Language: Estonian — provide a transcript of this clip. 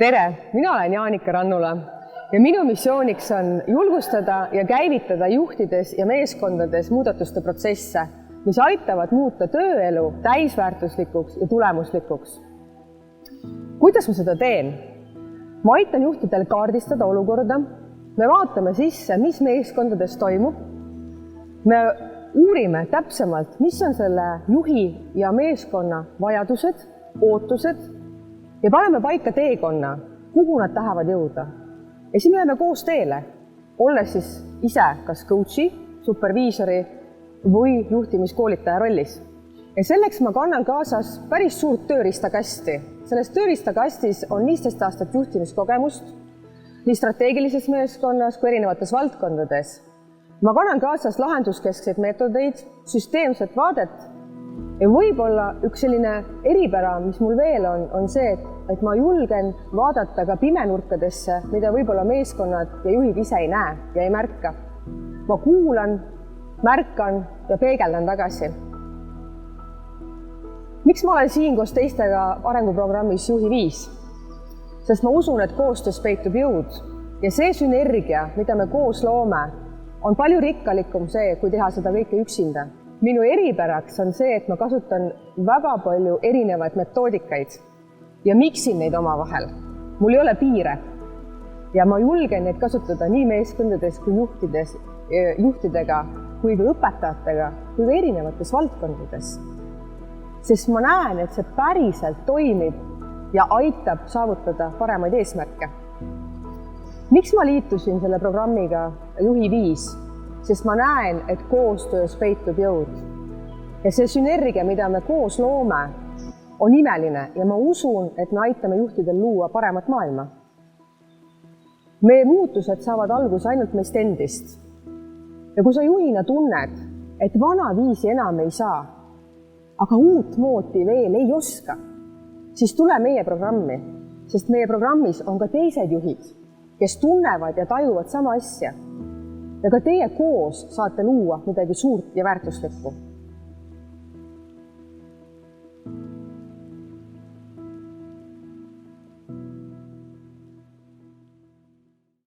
Tere, mina olen Jaanika Rannula ja minu missiooniks on julgustada ja käivitada juhtides ja meeskondades muudatuste protsesse, mis aitavad muuta tööelu täisväärtuslikuks ja tulemuslikuks. Kuidas ma seda teen? Ma aitan juhtidel kaardistada olukorda, me vaatame sisse, mis meeskondades toimub, me uurime täpsemalt, mis on selle juhi ja meeskonna vajadused, ootused ja paneme paika teekonna, kuhu nad tahavad jõuda. Ja siis me läheme koos teele, olles siis ise kas coachi, superviisori või juhtimiskoolitaja rollis. Ja selleks ma kannan kaasas päris suurt tööriistakasti. Selles tööriistakastis on 15 aastat juhtimiskogemust nii strateegilises meeskonnas kui erinevates valdkondades. Ma kannan kaasas lahenduskeskseid meetodeid, süsteemset vaadet ja võib-olla üks selline eripära, mis mul veel on see, et ma julgen vaadata ka pimenurkadesse, mida võib-olla meeskonnad ja juhid ise ei näe ja ei märka. Ma kuulan, märkan ja peegeldan tagasi. Miks ma olen siin koos teistega arenguprogrammis Juhi 5? Sest ma usun, et koostöös peitub jõud ja see sünergia, mida me koos loome, on palju rikkalikum see, kui teha seda kõike üksinda. Minu eripäraks on see, et ma kasutan väga palju erinevaid metoodikaid ja miksin neid omavahel. Mul ei ole piire ja ma julgen neid kasutada nii meeskondades kui juhtidega, kui ka õpetajatega, kui ka erinevates valdkondades. Sest ma näen, et see päriselt toimib ja aitab saavutada paremaid eesmärke. Miks ma liitusin selle programmiga Juhi 5? Sest ma näen, et koostöös peitub jõud. Ja see sünergia, mida me koos loome, on imeline ja ma usun, et me aitame juhtidel luua paremat maailma. Meie muutused saavad alguse ainult meist endist. Ja kui sa juhina tunned, et vana viisi enam ei saa, aga uut moodi veel ei oska, siis tule meie programmi, sest meie programmis on ka teised juhid, kes tunnevad ja tajuvad sama asja. Ja ka teie koos saate luua midagi suurt ja väärtuslikku.